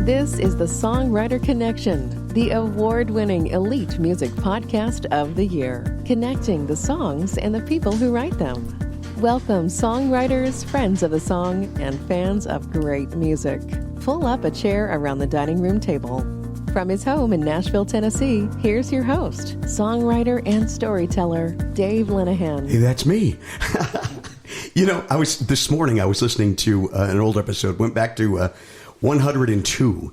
This is the Songwriter Connection, the award-winning elite music podcast of the year, connecting the songs and the people who write them. Welcome, songwriters, friends of the song, and fans of great music. Pull up a chair around the dining room table. From his home in Nashville, Tennessee, here's your host, songwriter and storyteller, Dave Linehan. Hey, that's me. This morning I was listening to an old episode, went back to 102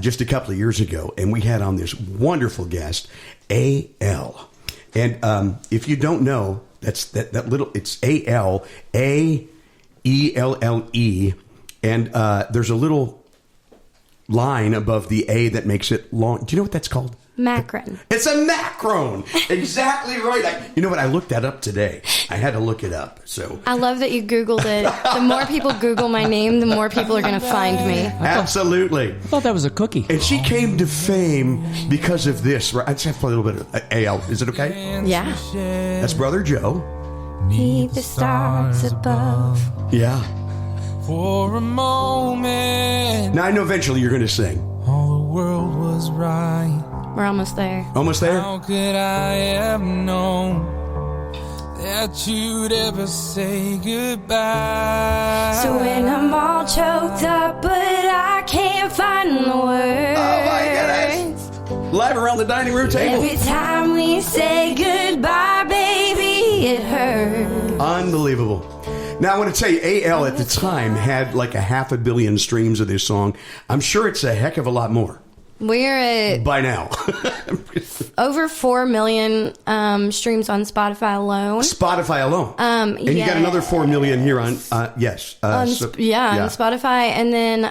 just a couple of years ago, and we had on this wonderful guest, Āelle. And if you don't know, that's that little, it's Āelle, A-E-L-L-E, and there's a little line above the A that makes it long. Do you know what that's called? Macron. It's a macron. Exactly right. You know what? I looked that up today. I had to look it up. So I love that you Googled it. The more people Google my name, the more people are going to find me. Absolutely. I thought that was a cookie. And she came to fame because of this. Right? I just have to play a little bit of Āelle. Is it okay? Yeah. That's Brother Joe. Neath the stars above. Yeah. For a moment. Now I know eventually you're going to sing. All the world was right. We're almost there. Almost there? How could I have known that you'd ever say goodbye? So when I'm all choked up, but I can't find the words. Oh my goodness. Live around the dining room table. Every time we say goodbye, baby, it hurts. Unbelievable. Now, I want to tell you, Āelle at the time had like 500 million streams of this song. I'm sure it's a heck of a lot more. We're at by now. over 4 million streams on Spotify alone. Spotify alone. And you got another 4 million here on, yes. On Spotify. And then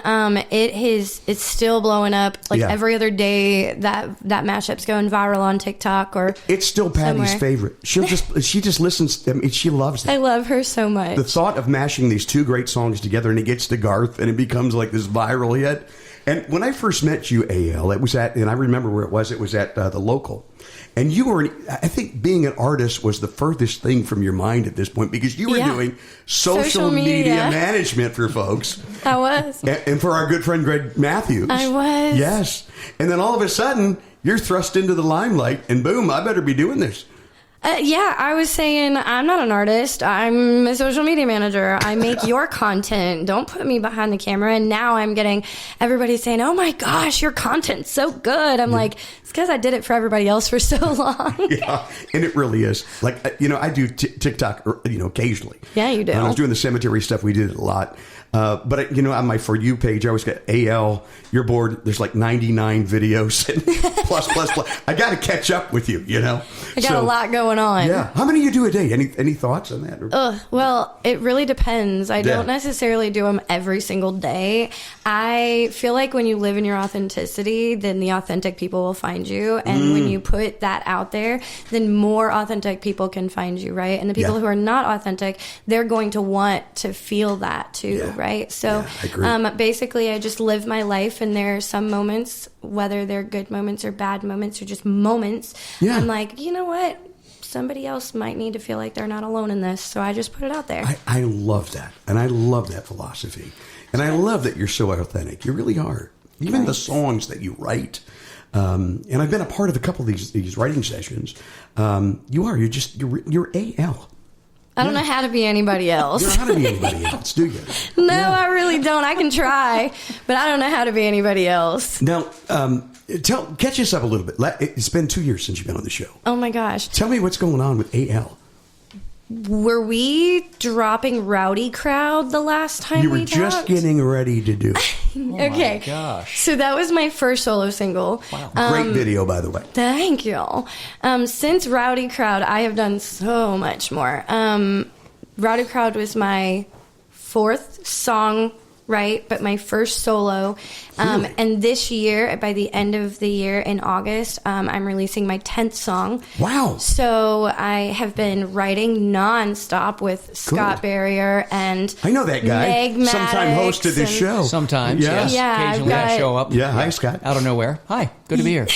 it's still blowing up like every other day. That mashup's going viral on TikTok or it's still Patty's somewhere. favorite. She just listens. I mean, she loves it. I love her so much. The thought of mashing these two great songs together and it gets to Garth and it becomes like this viral hit. And when I first met you, Āelle, it was and I remember where it was at the local. And you were, I think being an artist was the furthest thing from your mind at this point because you were doing social media management for folks. I was. And for our good friend Greg Matthews. I was. Yes. And then all of a sudden, you're thrust into the limelight and boom, I better be doing this. I was saying, I'm not an artist. I'm a social media manager. I make your content. Don't put me behind the camera. And now I'm getting everybody saying, oh my gosh, your content's so good. I'm like, it's because I did it for everybody else for so long. Yeah, and it really is. Like, I do TikTok, occasionally. Yeah, you do. When I was doing the cemetery stuff, we did it a lot. But on my For You page, I always got Āelle, you're bored. There's like 99 videos and plus. I got to catch up with you, I got a lot going on. Yeah. How many you do a day? Any thoughts on that? Well, it really depends. I don't necessarily do them every single day. I feel like when you live in your authenticity, then the authentic people will find you. And when you put that out there, then more authentic people can find you, right? And the people who are not authentic, they're going to want to feel that too, right? So basically, I just live my life, and there are some moments, whether they're good moments or bad moments or just moments, I'm like, you know what? Somebody else might need to feel like they're not alone in this, so I just put it out there. I love that, and I love that philosophy, and I love that you're so authentic. You really are. Even the songs that you write, and I've been a part of a couple of these writing sessions. You're Āelle. I don't know how to be anybody else. You don't know how to be anybody else, do you? No, I really don't. I can try, but I don't know how to be anybody else. Now, catch us up a little bit. It's been 2 years since you've been on the show. Oh my gosh. Tell me what's going on with Āelle. Were we dropping Rowdy Crowd the last time you were we talked? just getting ready to do. Okay. Oh my gosh. So that was my first solo single. Wow. Great video, by the way. Thank you. Since Rowdy Crowd, I have done so much more. Rowdy Crowd was my 4th song, right? But my first solo. Really? And this year, by the end of the year in August, I'm releasing my 10th song. Wow. So I have been writing nonstop with Scott Barrier and I know that guy. Meg Sometime Maddox hosted this show. Sometimes, yes. Yeah, Occasionally I show up. Yeah, hi, Scott. Out of nowhere. Hi, good to be here.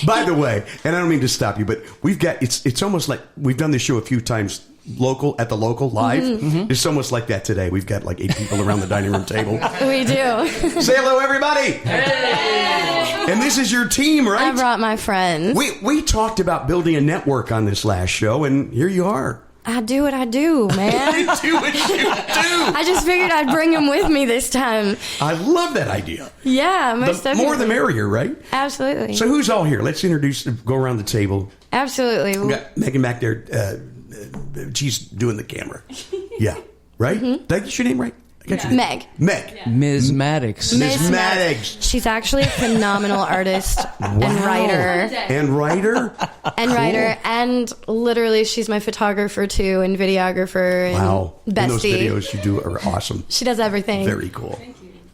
By the way, and I don't mean to stop you, but we've got, it's almost like we've done this show a few times local at the local live. It's almost like that today. We've got like 8 people around the dining room table. We do. Say hello, everybody. Hey. And this is your team, right? I brought my friends. We talked about building a network on this last show, and here you are. I do what I do, man. You do what you do. I just figured I'd bring them with me this time. I love that idea. Yeah, most The definitely. more the merrier, right? Absolutely. So who's all here? Let's go around the table. Absolutely. We got Megan back there. She's doing the camera. Yeah. Right? Did I get your name right? I got your name. Meg. Yeah. Ms. Maddox. Ms. Maddox. She's actually a phenomenal artist and writer. And writer? And writer. And literally, she's my photographer, too, and videographer. And Wow. bestie. And those videos you do are awesome. She does everything. Very cool.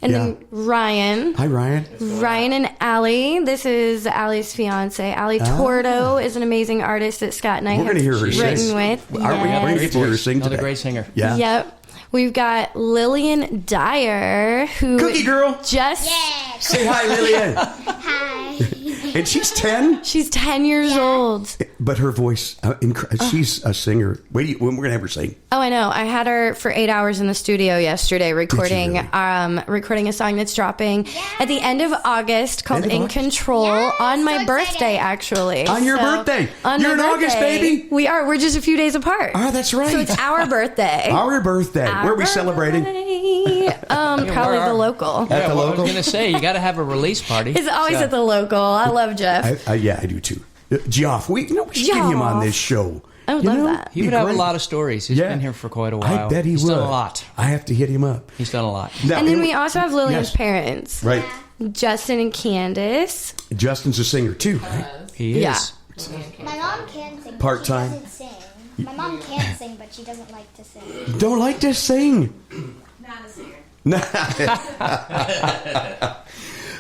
And then Ryan. Hi, Ryan. Ryan and Āelle. This is Āelle's fiance. Āelle Tordo is an amazing artist that Scott and I We're have going to hear her written sing. with. We're going to get to hear her sing Another today. great singer. Yeah. Yep. We've got Lillian Dyer, who Cookie girl. just Say hi, Lillian. Hi. And she's 10, she's 10 years old. but her voice, she's a singer. When we're going to have her sing. Oh, I know. I had her for 8 hours in the studio yesterday recording really? recording a song that's dropping at the end of August called End of In August? Control on my so birthday, excited. actually. On your birthday. On You're my in August, birthday. baby. We are. We're just a few days apart. Oh, that's right. So it's our birthday. Our birthday. Where are we celebrating? Probably the local. At Yeah, the well, I local? was going to say, you got to have a release party. It's always So- at the local. I love Jeff. Yeah, I do too. Geoff, we should get him on this show. I would love that. He would have a lot of stories. He's been here for quite a while. I bet He's would. done a lot. I have to hit him up. He's done a lot. Now, And then we also have Lillian's Yes. parents, Right. Justin and Candace. Justin's a singer too, right? He is. Yeah. My mom can sing. but Part-time? She doesn't sing. My mom can sing, but she doesn't like to sing. Don't like to sing. Not a singer.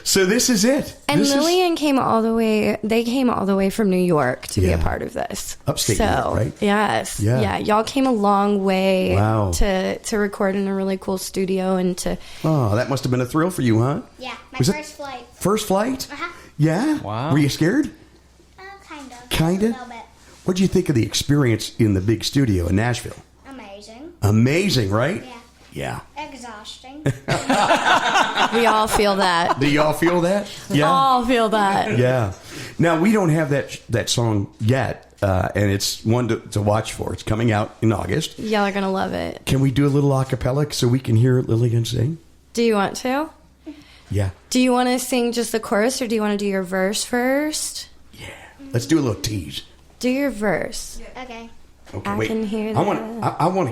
So this is it. And This is Lillian came all the way. They came all the way from New York to be a Yeah. part of this. Upstate so, New York, right? Yes. Yeah. Yeah. Y'all came a long way Wow. to record in a really cool studio and to. Oh, that must have been a thrill for you, huh? Yeah, my Was it- first flight. First flight? Uh-huh. Yeah. Wow. Were you scared? Kind of. Kinda? A little bit. What did you think of the experience in the big studio in Nashville? Amazing. Amazing, right? Yeah. Yeah. Exhausting. We all feel that. Do y'all feel that? Yeah. All feel that. Yeah. Now we don't have that song yet, and it's one to watch for. It's coming out in August. Y'all are gonna love it. Can we do a little a cappella so we can hear Lillian sing? Do you want to? Yeah. Do you want to sing just the chorus, or do you want to do your verse first? Yeah. Let's do a little tease. Do your verse. Okay. Okay. I wait. can hear I want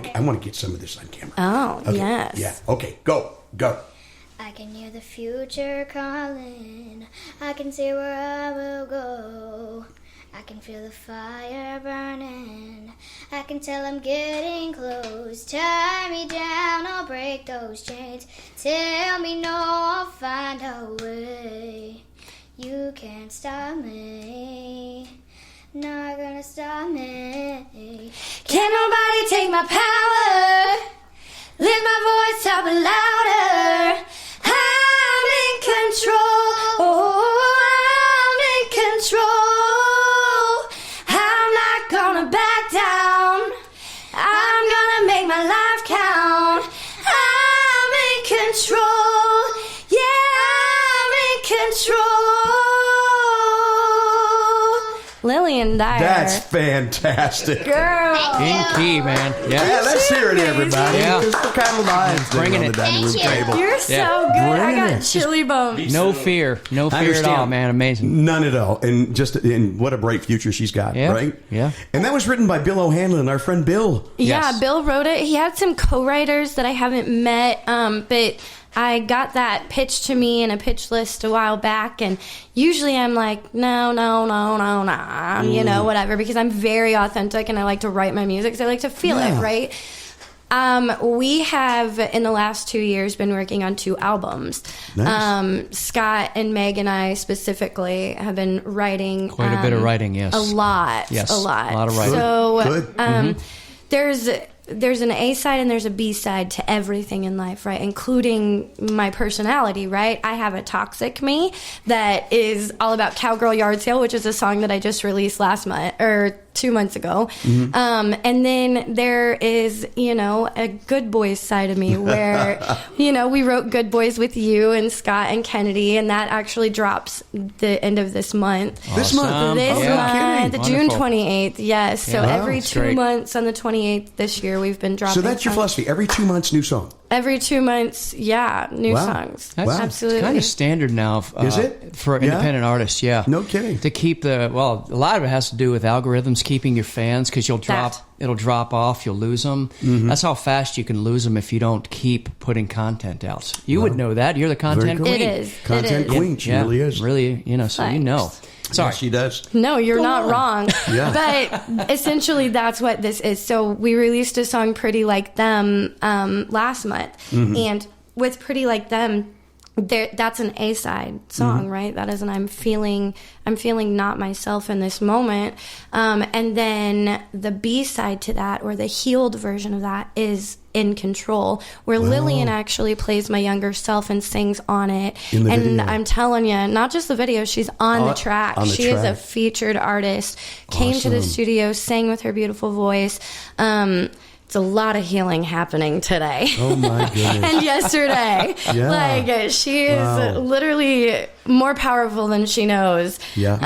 to get some of this on camera. Oh, Okay. yes. Yeah. Okay. Go. I can hear the future calling. I can see where I will go. I can feel the fire burning. I can tell I'm getting close. Tie me down, I'll break those chains. Tell me no, I'll find a way. You can't stop me. Not gonna stop me. Can't nobody take my power. Lift my voice up louder. I'm in control. I'm in control. I'm not gonna back down. I'm gonna make my life count. I'm in control. Yeah, I'm in control. Lillian Dyer. That's fantastic. Girl. In key, man. Yeah, Yeah. let's hear it, everybody. Yeah. Just the kind of lives Bringing on it. the dining room Thank you. table. You're so Yeah. good. I Brilliant. got chili bumps. No fear. No I fear at understand. all, man. Amazing. None at all. And what a bright future she's got, Yeah. right? Yeah. And that was written by Bill O'Hanlon, our friend Bill. Yeah, Yes. Bill wrote it. He had some co-writers that I haven't met, but I got that pitched to me in a pitch list a while back, and usually I'm like, no, you know, whatever, because I'm very authentic and I like to write my music, so I like to feel Yeah. it, right? We have, in the last 2 years, been working on 2 albums. Nice. Scott and Meg and I specifically have been writing Quite a bit of writing, yes. a lot. Yes, A lot. a lot of writing. So Good. there's an A side and there's a B side to everything in life, right? Including my personality, right? I have a toxic me that is all about Cowgirl Yard Sale, which is a song that I just released last month or 2 months ago. And then there is, a good boys side of me where, we wrote Good Boys with you and Scott and Kennedy, and that actually drops the end of this month. Awesome. This month? The June Wonderful. 28th, yes. So Wow. every That's 2 great. months on the 28th this year, we've been dropping So that's your songs. philosophy. Every 2 months, new song. Every 2 months, new Wow. songs. That's Wow. Absolutely. It's kind of standard now. Is it? For Yeah? independent artists, yeah. No kidding. To keep a lot of it has to do with algorithms, keeping your fans, because it'll drop off, you'll lose them. Mm-hmm. That's how fast you can lose them if you don't keep putting content out. You would know that. You're the content cool. queen. It is. Content It is. queen. She really is. Really, so you know. Sorry. Yes, she does. No, you're not wrong. Yeah. But essentially, that's what this is. So we released a song, Pretty Like Them, last month. Mm-hmm. And with Pretty Like Them, that's an A-side song, right? That is an I'm feeling not myself in this moment. And then the B-side to that, or the healed version of that, is In Control, where Lillian actually plays my younger self and sings on it. In the and video. I'm telling you, not just the video, she's on the track. on the She is a track. featured artist, came to the Awesome. studio, sang with her beautiful voice. It's a lot of healing happening today. Oh, my goodness. And yesterday. Yeah. Like, she is Wow. literally more powerful than she knows. Yeah.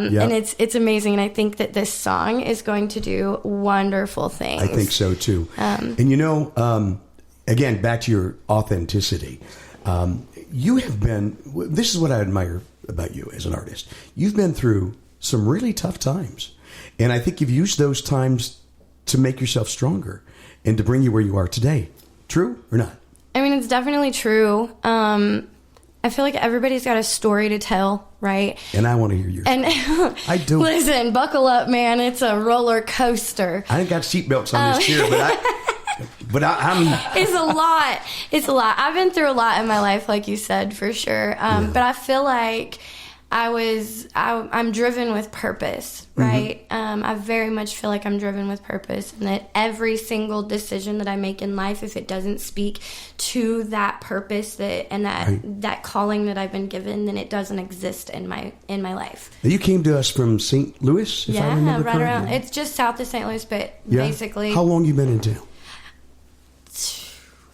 Yeah. And it's amazing. And I think that this song is going to do wonderful things. I think so, too. And again, back to your authenticity. You have been, this is what I admire about you as an artist. You've been through some really tough times. And I think you've used those times to make yourself stronger and to bring you where you are today. True or not? I mean, it's definitely true. I feel like everybody's got a story to tell, right? And I want to hear yours. And I do. Listen, buckle up, man. It's a roller coaster. I ain't got seatbelts on this chair, but I'm... It's a lot. It's a lot. I've been through a lot in my life, like you said, for sure. But I feel like I'm driven with purpose, right? I very much feel like I'm driven with purpose, and that every single decision that I make in life, if it doesn't speak to that purpose that calling that I've been given, then it doesn't exist in my life. Now, you came to us from St. Louis, if I remember right correctly. around. It's just south of St. Louis, but Yeah? basically, How long you been in town?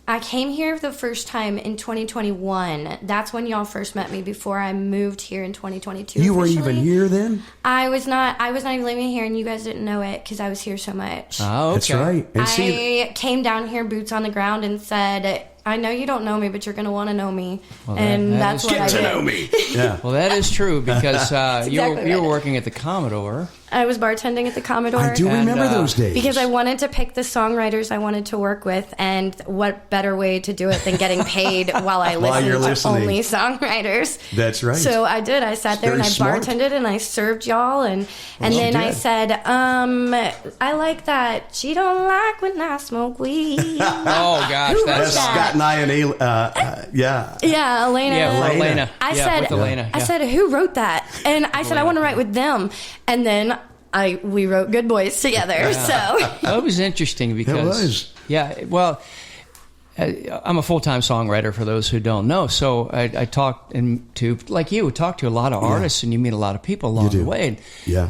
I came here the first time in 2021. That's when y'all first met me, before I moved here in 2022. You weren't officially. even here then? I was not even living here, and you guys didn't know it because I was here so much. Oh, okay. That's right. And I came down here, boots on the ground, and said, I know you don't know me, but you're going to want to know me. Well, and that that's is- what I Get to did. know me. Yeah. Well, that is true, because you exactly were right. working at the Commodore. I was bartending at the Commodore. I do And, remember those days. Because I wanted to pick the songwriters I wanted to work with, and what better way to do it than getting paid while I While you're listen to listening. only songwriters. That's right. So I did. I sat there Very and I smart. bartended and I served y'all, and you then I did. said, I like that. She don't like when I smoke weed. Oh, gosh. Who That's wrote that? Scott and I and Āelle, yeah. Yeah, Elena. Yeah, with Elena. Elena. I Yeah, said, with Elena. I yeah. said, who wrote that? And I said, I want to write with them. And then we wrote Good Boys together. So Well, it was interesting because... It was. Yeah, well, I'm a full-time songwriter, for those who don't know. So I talk to, like you, talk to a lot of artists, and you meet a lot of people along do. the way. And, Yeah.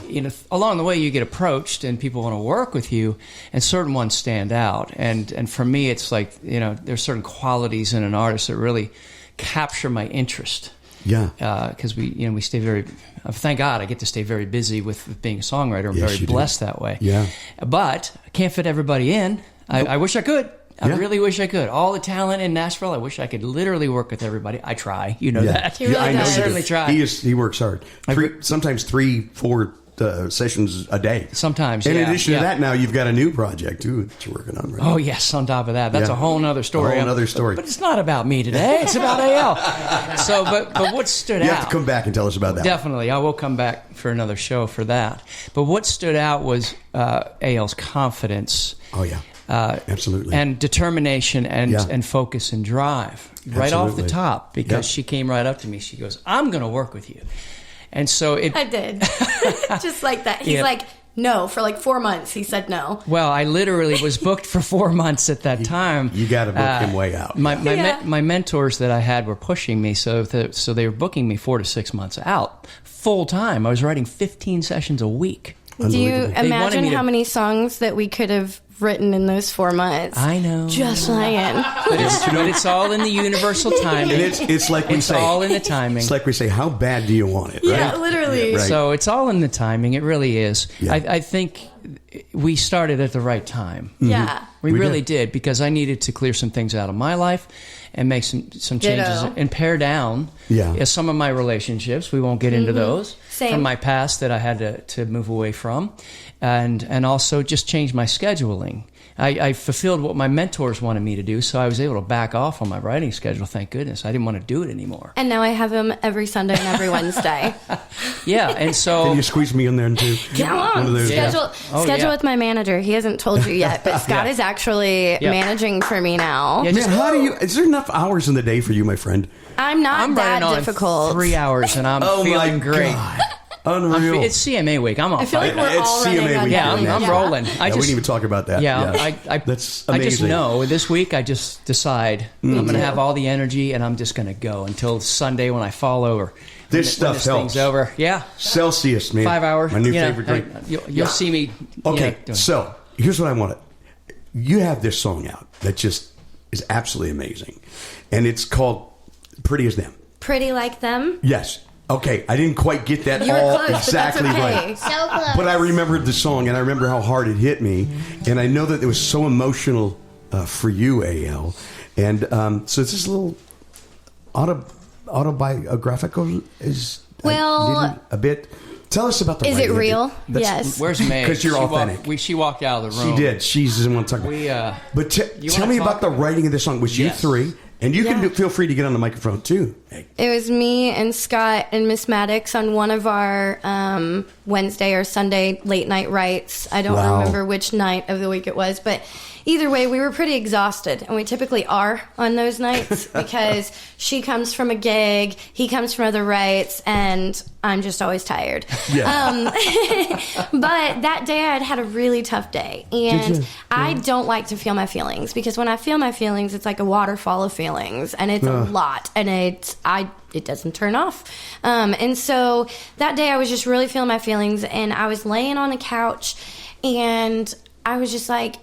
along the way, you get approached, and people want to work with you, and certain ones stand out. And for me, it's like, there's certain qualities in an artist that really capture my interest. Yeah. Because we stay very. Thank God I get to stay very busy with being a songwriter. I'm Yes, very you do. blessed that way. Yeah. But I can't fit everybody in. I wish I could. I Yeah. really wish I could. All the talent in Nashville, I wish I could literally work with everybody. I try. You know Yeah. that. He really I know does. you do. Certainly try. He works hard. Sometimes 3-4 sessions a day. Sometimes, In yeah, addition yeah. to that, now you've got a new project too that you're working on right now. Oh, yes, on top of that. That's Yeah. a whole other story. A whole other story. But it's not about me today. It's about Āelle. So, but what stood You out... have to come back and tell us about that. Definitely. I will come back for another show for that. But what stood out was Āelle's confidence. Oh, yeah. Absolutely. And determination and focus and drive. Right off the Absolutely. top, because she came right up to me. She goes, I'm going to work with you. And so I did. Just like that. He's Yeah. like, no, for like 4 months. He said no. Well, I literally was booked for 4 months at that time. You got to book him way out. My mentors that I had were pushing me, so they were booking me 4 to 6 months out, full time. I was writing 15 sessions a week. Do you Unbelievable. imagine me to- how many songs that we could have written in those 4 months? I know. Just saying. But it's all in the universal timing. And it's like we It's say. all in the timing. It's like we say, how bad do you want it? Right? Yeah, literally. Right. So it's all in the timing. It really is. Yeah. I think we started at the right time. Yeah. We We really did. did, because I needed to clear some things out of my life and make some changes Ditto. and pare down some of my relationships. We won't get into those Same. from my past that I had to move away from, and also just change my scheduling. I fulfilled what my mentors wanted me to do, so I was able to back off on my writing schedule. Thank goodness. I didn't want to do it anymore. And now I have him every Sunday and every Wednesday. Yeah, and so Can you squeeze me in there too? Come on. One of those. Yeah. Schedule Oh, yeah. with my manager. He hasn't told you yet, but Scott is actually managing for me now. Yeah, Man, how do you? Is there enough hours in the day for you, my friend? I'm not I'm that running on difficult. 3 hours, and I'm Oh feeling my great. God. Unreal. It's CMA week. I'm on I feel fire. like we're It's all CMA running on week. Yeah, that. I'm rolling. we didn't even talk about that. Yeah, Yeah. That's I just amazing. know this week I just decide I'm going to have all the energy and I'm just going to go until Sunday when I fall over. This stuff this helps. thing's over. Yeah, Celsius, man. 5 hours. My new you know, favorite drink. You'll see me. Okay, doing- so here's what I wanted. You have this song out that just is absolutely amazing, and it's called "Pretty as Them." Pretty like them. Yes. Okay, I didn't quite get that You were all close, exactly but that's okay. right. So close. But I remembered the song, and I remember how hard it hit me, and I know that it was so emotional for you, Āelle. And so it's this little autobiographical is Well, a bit. Tell us about the. Is writing it of real? That's- Yes. Where's May? 'Cause you're She authentic. she walked out of the She room. did. She doesn't want to talk about We, it. But you tell wanna me talk- about the writing of the song. Was you Yes. three? And you can Yeah. feel free to get on the microphone too. Hey. It was me and Scott and Miss Maddox on one of our Wednesday or Sunday late night writes. I don't Wow. remember which night of the week it was, but either way, we were pretty exhausted, and we typically are on those nights because she comes from a gig, he comes from other writes, and I'm just always tired. Yeah. But that day I had a really tough day, and I don't like to feel my feelings because when I feel my feelings, it's like a waterfall of feelings, and it's a lot, and it doesn't turn off. And so that day I was just really feeling my feelings, and I was laying on the couch, and I was just like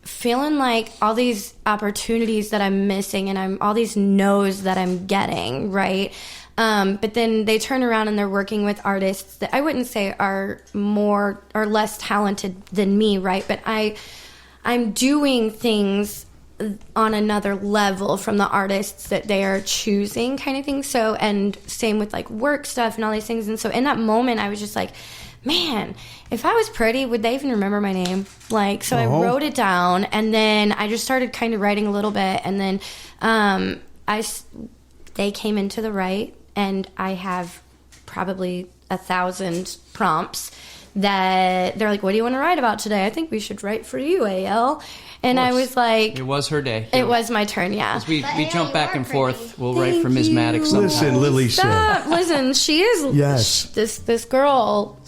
feeling like all these opportunities that I'm missing, and I'm all these no's that I'm getting, right? But then they turn around and they're working with artists that I wouldn't say are more or less talented than me, right? But I'm doing things on another level from the artists that they are choosing, kind of thing. So, and same with like work stuff and all these things. And so in that moment, I was just like, man, if I was pretty, would they even remember my name? Like, so I wrote it down, and then I just started kind of writing a little bit, and then they came into the right, and I have probably 1,000 prompts that they're like, what do you want to write about today? I think we should write for you, Āelle. And I was like, It was her day. it was my turn, yeah. We But, jump you back are and pretty. forth. We'll write for Thank Ms. Maddox you. sometime. Listen, Lily said. Stop. Listen, she is. Yes. This girl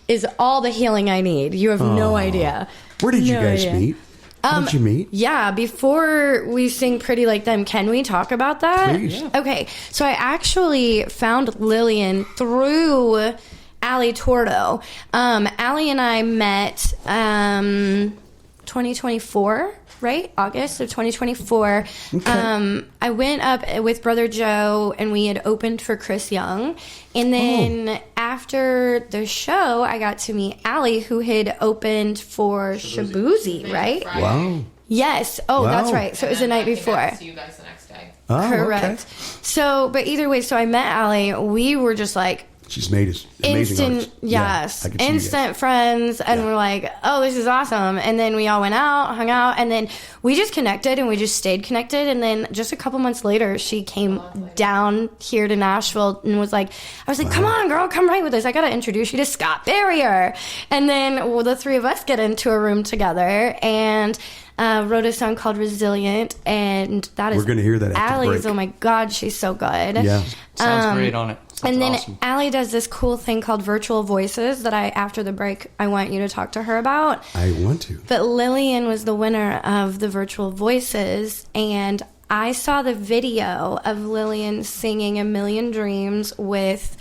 is all the healing I need. You have no idea. Where did you No guys idea. meet? How did you meet? Yeah, before we sing Pretty Like Them, can we talk about that? Please. Yeah. Okay, so I actually found Lillian through Āelle Tordo. Āelle and I met 2024, right? August of 2024. Okay. I went up with Brother Joe, and we had opened for Chris Young. And then after the show, I got to meet Āelle, who had opened for Shabuzi, right? Wow. Yes. Oh, Wow. that's right. So it was the night before. See you guys the next day. Oh, Correct. okay. So, but either way, so I met Āelle. We were just like She's made us amazing instant, artist. Yeah, yes, I can see you guys. instant friends, and we're like, oh, this is awesome. And then we all went out, hung out, and then we just connected, and we just stayed connected. And then just a couple months later, she came down here to Nashville and was like, I was like, come on, girl, come write with us. I got to introduce you to Scott Barrier. And then the three of us get into a room together and wrote a song called Resilient, and that is We're gonna hear that after the Aalle's. break. Oh my God, she's so good. Yeah. Sounds great on it. Sounds And then awesome. Āelle does this cool thing called Virtual Voices that after the break, I want you to talk to her about. I want to. But Lillian was the winner of the Virtual Voices, and I saw the video of Lillian singing A Million Dreams with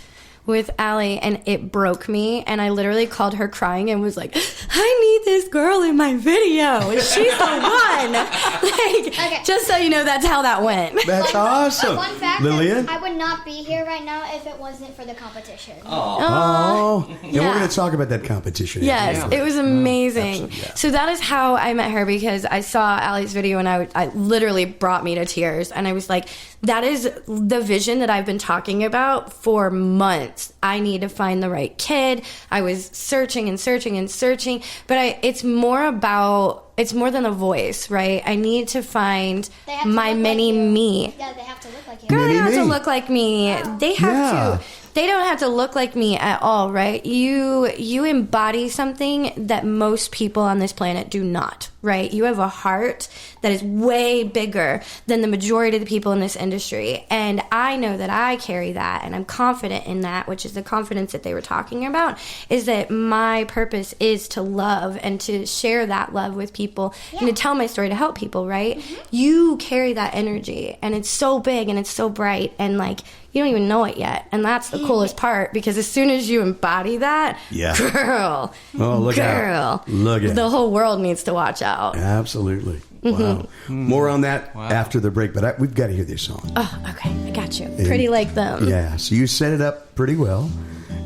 with Āelle, and it broke me. And I literally called her crying and was like, I need this girl in my video. She's the one. Like, Okay. just so you know, that's how that went. That's awesome. Fun fact, Lillian? I would not be here right now if it wasn't for the competition. Oh, and yeah. we're going to talk about that competition. Yes, it was amazing. Absolutely, yeah. So that is how I met her, because I saw Āelle's video and I literally brought me to tears. And I was like, that is the vision that I've been talking about for months. I need to find the right kid. I was searching and searching and searching, but it's more than a voice, right? I need to find They have to my look mini like you. me. Yeah, they have to look like you. Girl, they Mini don't have to me. look like me. They have to. They don't have to look like me at all, right? You embody something that most people on this planet do not, right? You have a heart that is way bigger than the majority of the people in this industry. And I know that I carry that, and I'm confident in that, which is the confidence that they were talking about, is that my purpose is to love and to share that love with people and to tell my story to help people, right? You carry that energy, and it's so big and it's so bright, and like, you don't even know it yet. And that's the coolest part, because as soon as you embody that, girl, Look out. Look out. the whole world needs to watch out. Absolutely. Wow. More on that after the break, but we've got to hear this song. Oh, okay. I got you. Pretty like them. Yeah, so you set it up pretty well.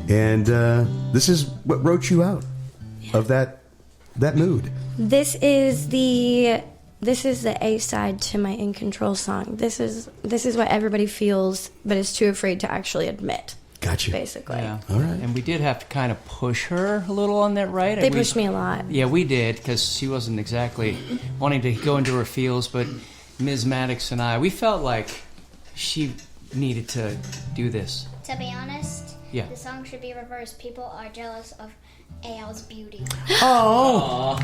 And this is what wrote you out of that mood. This is the A side to my In Control song. This is what everybody feels, but is too afraid to actually admit. Gotcha. Basically. Yeah. All right. And we did have to kind of push her a little on that, right? They pushed me a lot. Yeah, we did, because she wasn't exactly wanting to go into her feels, but Ms. Maddox and I, we felt like she needed to do this. To be honest, Yeah. the song should be reversed. People are jealous of Āelle's beauty. Oh,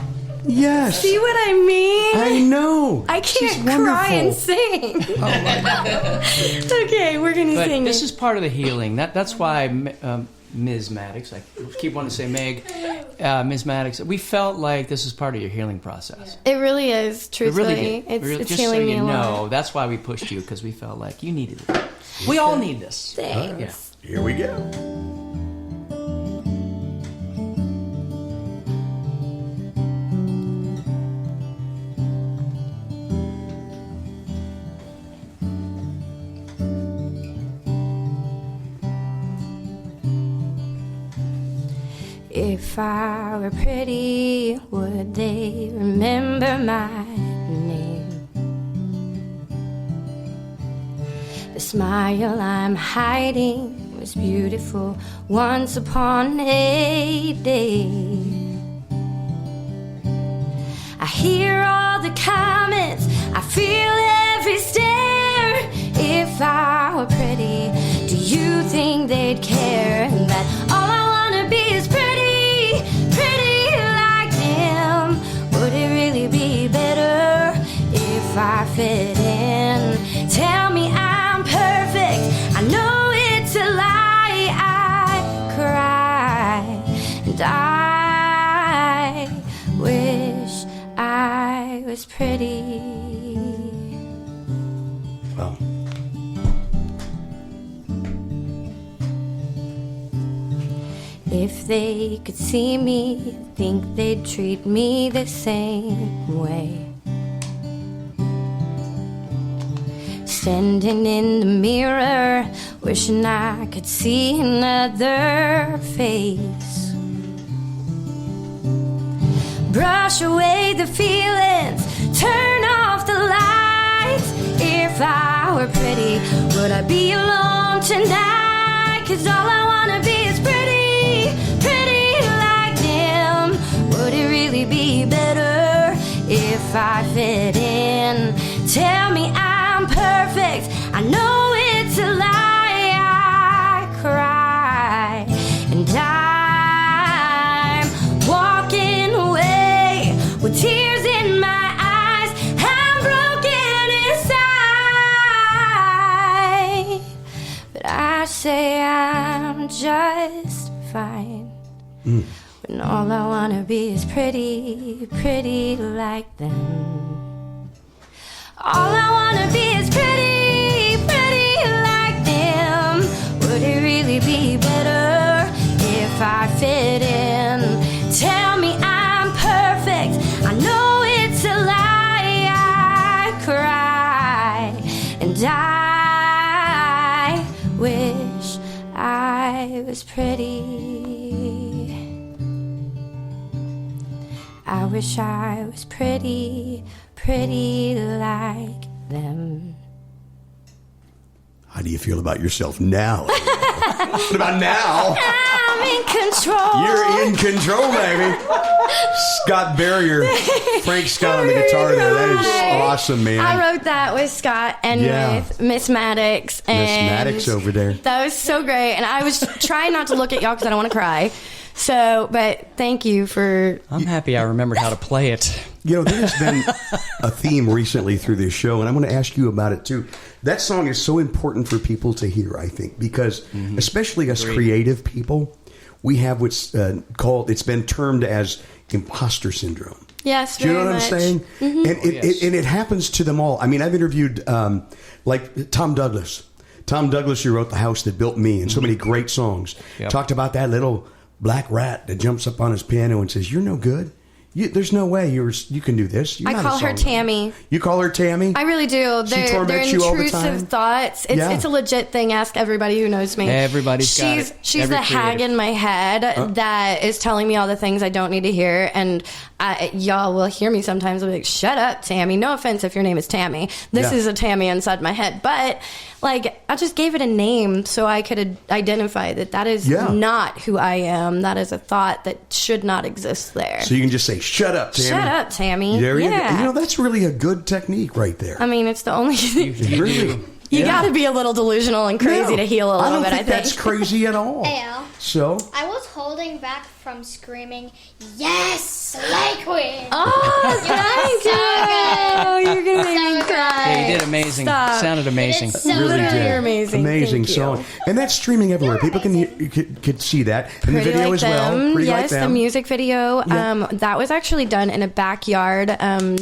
yes. See what I mean? I know. I She's can't cry and wonderful. sing. Okay, we're gonna But sing. this is part of the healing. That's why Ms. Maddox, I keep wanting to say Meg, Ms. Maddox, we felt like this is part of your healing process. It really is, It truthfully. really did. It's Just healing so me you a lot. know, that's why we pushed you, because we felt like you needed it. We all need this. Thanks. Yeah. Here we go. If I were pretty, would they remember my name? The smile I'm hiding was beautiful once upon a day. I hear all the comments, I feel every stare. If I were pretty, do you think they'd care? And that all I wanna be is pretty, pretty like them. Would it really be better if I fit in? Tell me I'm perfect, I know it's a lie. I cry and I wish I was pretty. Wow. If they could see me, think they'd treat me the same way. Standing in the mirror, wishing I could see another face. Brush away the feelings, turn off the lights. If I were pretty, would I be alone tonight? 'Cause all I wanna be is pretty, pretty like them. Would it really be better if I fit in? Tell me I'm perfect, I know it's a lie. I cry and I'm walking away with tears in my eyes. I'm broken inside, but I say I'm just fine. When all I wanna be is pretty, pretty like them. All I wanna be is pretty, pretty like them. Would it really be better wish I was pretty. I wish I was pretty, pretty like them. How do you feel about yourself now? What about now? I'm in control. You're in control, baby. Scott Barrier, Frank Scott on the guitar there. That is awesome, man. I wrote that with Scott and with Miss Maddox. And Miss Maddox over there. That was so great. And I was trying not to look at y'all because I don't want to cry. So, but thank you for... I'm happy I remembered how to play it. You know, there's been a theme recently through this show, and I'm going to ask you about it, too. That song is so important for people to hear, I think, because especially us creative people, we have what's called, it's been termed as imposter syndrome. Yes, Do you know what much. I'm saying? And it happens to them all. I mean, I've interviewed, like, Tom Douglas. Tom Douglas, who wrote The House That Built Me, and so many great songs. Yep. Talked about that little black rat that jumps up on his piano and says, "You're no good. There's no way you can do this." You're I not call a her songwriter." Tammy. You call her Tammy? I really do. She They're torments you all the time? intrusive thoughts. It's a legit thing. Ask everybody who knows me. Everybody's got it. She's Every the hag creative. in my head that is telling me all the things I don't need to hear. And y'all will hear me sometimes. I'm like, "Shut up, Tammy." No offense if your name is Tammy. This is a Tammy inside my head. But like, I just gave it a name so I could identify that is not who I am. That is a thought that should not exist there. So you can just say, "Shut up, Tammy." Shut up, Tammy. There you go. Yeah. You know, that's really a good technique right there. I mean, it's the only thing. Really? You got to be a little delusional and crazy to heal a little bit, I think. That's crazy at all. Āelle. So? I was holding back from screaming, "Yes, Slay Queen!" Oh, thank you. Oh, you're going to make me cry. Yeah, you did amazing. Stop. Sounded amazing. It's so Really good. did. You're amazing. Amazing Thank you. song. And that's streaming everywhere. People could see that. And the Pretty video like as well. them. Pretty Yes, like them. the music video. Yeah. That was actually done in a backyard.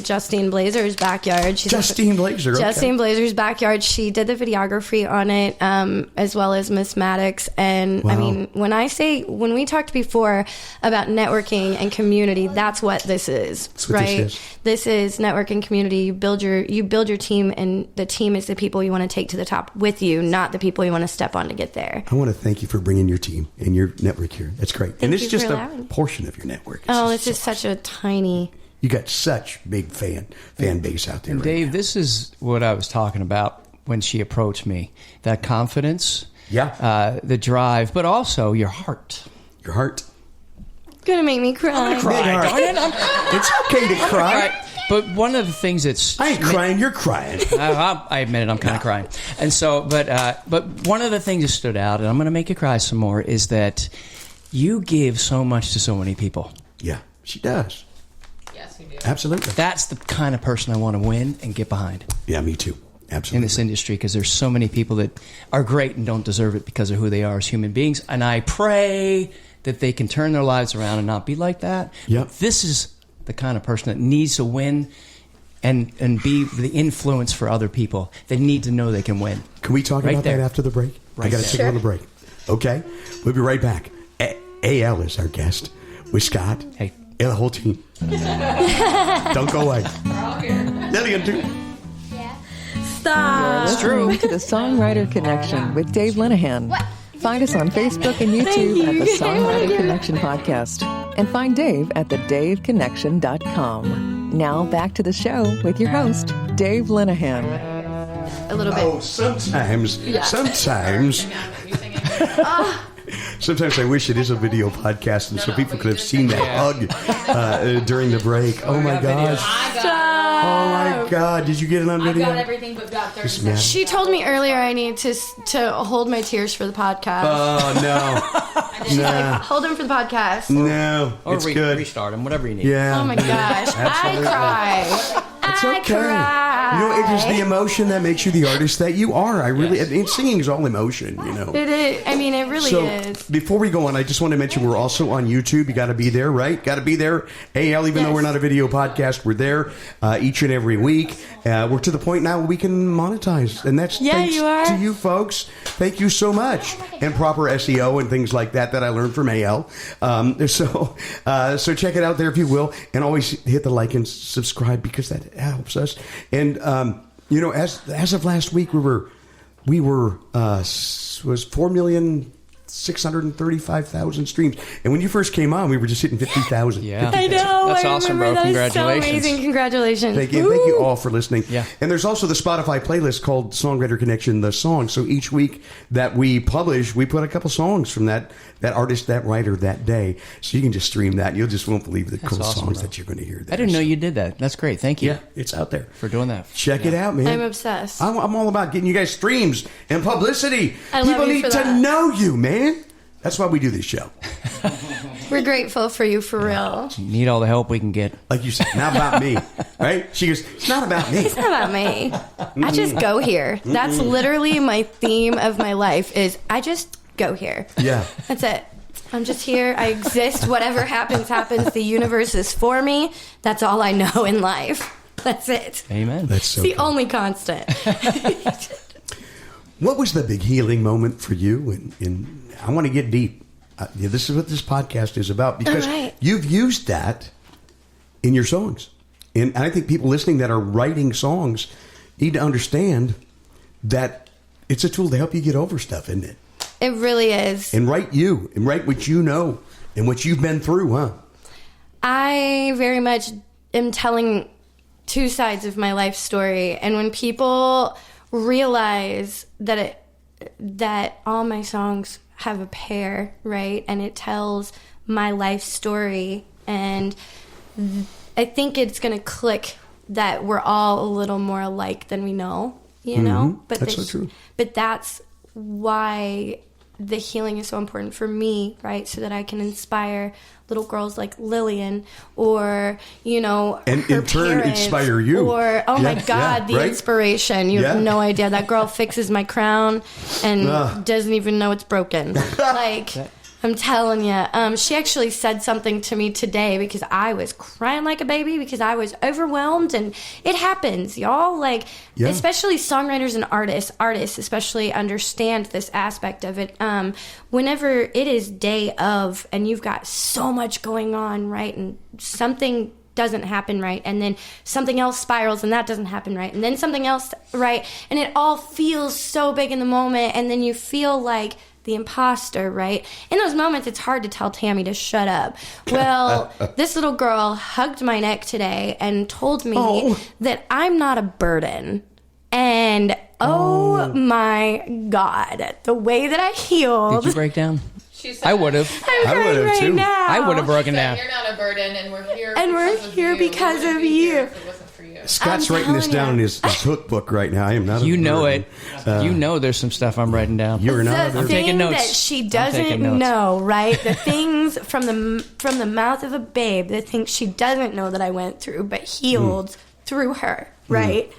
Justine Blazer's backyard. Justine Blazer. Okay. Justine Blazer's backyard. She did the videography on it, as well as Miss Maddox. And I mean, when we talked before about networking and community, that's what this is, That's what right? this is. This is networking community. You build your team, and the team is the people you want to take to the top with you, not the people you want to step on to get there. I want to thank you for bringing your team and your network here. That's great. And it's you just for a allowing me. portion of your network. It's just such a tiny... You got such big fan base out there. And right Dave, now. this is what I was talking about when she approached me. That confidence, the drive, but also your heart. Your heart. Gonna make me cry. Big heart. It's okay to cry. Right. But one of the things that's... I ain't crying. You're crying. I admit it, I'm kind of crying. And so, but one of the things that stood out, and I'm going to make you cry some more, is that you give so much to so many people. Yeah, she does. Yes, we do. Absolutely. That's the kind of person I want to win and get behind Yeah, me too. Absolutely. in this industry, because there's so many people that are great and don't deserve it because of who they are as human beings. And I pray that they can turn their lives around and not be like that. Yep. This is the kind of person that needs to win and be the influence for other people. They need to know they can win. Can we talk Right about there. that after the break? Right I got to there. take another break. Okay? We'll be right back. Āelle is our guest with Scott Hey. and the whole team. Don't go away. We're all here. Lillian, too. Yeah. Stop. Listening to the Songwriter Connection with Dave Linehan. What? Find us on Facebook and YouTube at the Songwriter Connection Podcast. And find Dave at thedaveconnection.com. Now back to the show with your host, Dave Linehan. A little bit. Oh, sometimes. Sometimes I wish it is a video podcast, and so people could have seen that hug during the break. Oh my gosh! Oh my God! Did you get it on I've video? got everything but got 30 This man. seconds. She told me earlier I need to hold my tears for the podcast. Oh no! Nah, Hold them for the podcast. no, Or it's good. restart them, whatever you need. Yeah. Oh my gosh. Absolutely. I cry. It's I okay. cry. You know, it is the emotion that makes you the artist that you are. I really, and singing is all emotion, you know. It is. I mean, it really So is. before we go on, I just want to mention we're also on YouTube. You got to be there, right? Got to be there. Āelle, even though Yes. we're not a video podcast, we're there each and every week. We're to the point now where we can monetize, and that's thanks you are. to you folks. Thank you so much, and proper SEO and things like that I learned from Āelle. So check it out there if you will, and always hit the like and subscribe because that helps us. And you know, as of last week, we were we were was 4,635,000 streams. And when you first came on, we were just hitting 50,000. Yeah. I know. That's I awesome, remember. bro. That is so Congratulations. amazing. Congratulations. Thank you all for listening. Yeah. And there's also the Spotify playlist called Songwriter Connection, the song. So each week that we publish, we put a couple songs from that artist, that writer, that day. So you can just stream that. You just won't believe the cool awesome, songs bro. that you're going to hear there. I didn't know you did that. That's great. Thank you. Yeah, it's out there. For doing that. Check it out, man. I'm obsessed. I'm all about getting you guys streams and publicity. I love People you need for to that. know you, man. That's why we do this show. We're grateful for you, for real. Need all the help we can get. Like you said, not about me, right? She goes, it's not about me. It's not about me. I just go here. That's literally my theme of my life is I just go here. Yeah. That's it. I'm just here. I exist. Whatever happens, happens. The universe is for me. That's all I know in life. That's it. Amen. That's so It's the cool. only constant. What was the big healing moment for you? And I want to get deep. This is what this podcast is about because All right. you've used that in your songs. And I think people listening that are writing songs need to understand that it's a tool to help you get over stuff, isn't it? It really is. And write what you know and what you've been through, huh? I very much am telling two sides of my life story. And when people realize that all my songs have a pair, right? And it tells my life story. And I think it's going to click that we're all a little more alike than we know, you know? But That's so true. But that's why the healing is so important for me, right? So that I can inspire little girls like Lillian or, you know, And her in turn parents, inspire you. Or, oh my Yeah, God, yeah, the right? inspiration. You have Yeah. no idea. That girl fixes my crown and Ugh. doesn't even know it's broken. Like, I'm telling you. She actually said something to me today because I was crying like a baby because I was overwhelmed, and it happens, y'all. Like, Yeah. especially songwriters and artists especially understand this aspect of it. Whenever it is day of and you've got so much going on, right, and something doesn't happen right, and then something else spirals and that doesn't happen right, and then something else right, and it all feels so big in the moment, and then you feel like the imposter, right? In those moments, it's hard to tell Tammy to shut up. Well, this little girl hugged my neck today and told me that I'm not a burden. And oh my God, the way that I healed. Did you break down? She said, I would have. I'm I crying would've right too. now. I would have broken said, down. "You're not a burden, and we're here. And we're because of here you. because We wouldn't of be here you." if it wasn't for you. Scott's I'm writing this telling down ya. in his hook book right now. I am not a You know burden. it. You know there's some stuff I'm writing down. You're not a The burden. taking thing notes. that she I'm doesn't taking notes. know, right? The things from the mouth of a babe, the things she doesn't know that I went through, but healed through her, right?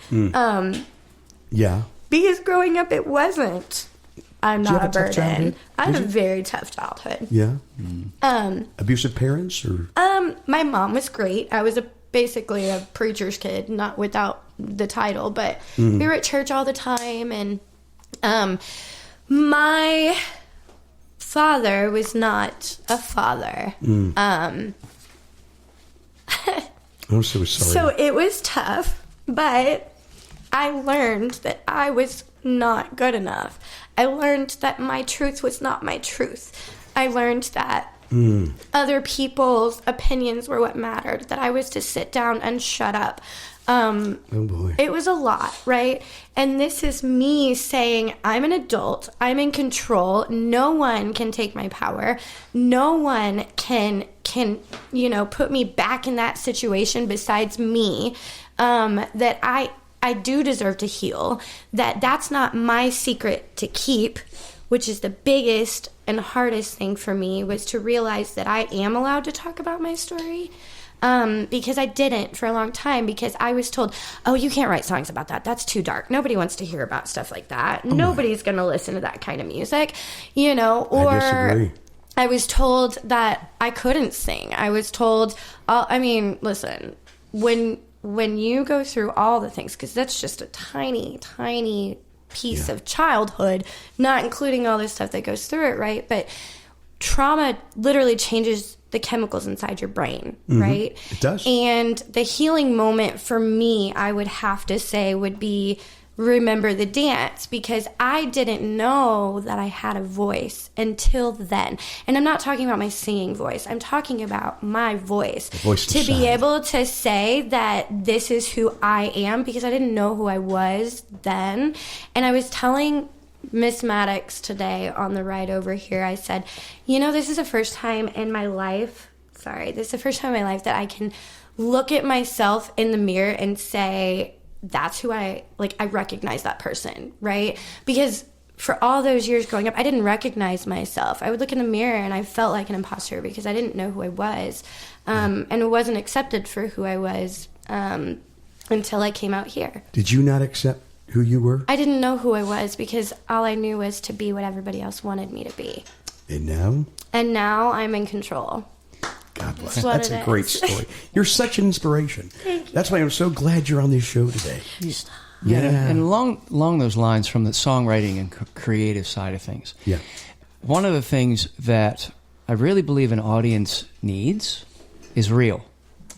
Yeah. Because growing up, it wasn't. I'm Did you not a have a tough burden. childhood? I had a very tough childhood. Yeah. Abusive parents or My mom was great. I was basically a preacher's kid, not without the title, but we were at church all the time, and my father was not a father. I'm so sorry. So it was tough, but I learned that I was not good enough. I learned that my truth was not my truth. I learned that other people's opinions were what mattered, that I was to sit down and shut up. Oh boy. It was a lot, right? And this is me saying, I'm an adult. I'm in control. No one can take my power. No one can put me back in that situation besides me. That I do deserve to heal. That's not my secret to keep, which is the biggest and hardest thing for me, was to realize that I am allowed to talk about my story. Because I didn't for a long time, because I was told, oh, you can't write songs about that. That's too dark. Nobody wants to hear about stuff like that. Nobody's going to listen to that kind of music, or I disagree. I was told that I couldn't sing. I was told, listen, when you go through all the things, because that's just a tiny, tiny piece of childhood, not including all this stuff that goes through it, right? But trauma literally changes the chemicals inside your brain, right? It does. And the healing moment for me, I would have to say, would be remember the dance, because I didn't know that I had a voice until then. And I'm not talking about my singing voice. I'm talking about my voice. To be able to say that this is who I am, because I didn't know who I was then. And I was telling Miss Maddox today on the ride over here, I said, this is the first time in my life, that I can look at myself in the mirror and say, that's who I recognize that person, right? Because for all those years growing up, I didn't recognize myself. I would look in the mirror and I felt like an imposter because I didn't know who I was. And it wasn't accepted for who I was until I came out here. Did you not accept who you were? I didn't know who I was because all I knew was to be what everybody else wanted me to be. And now? And now I'm in control. God bless. That's a great story. You're such an inspiration. Thank you. That's why I'm so glad you're on this show today. Yeah. And along those lines, from the songwriting and creative side of things, one of the things that I really believe an audience needs is real.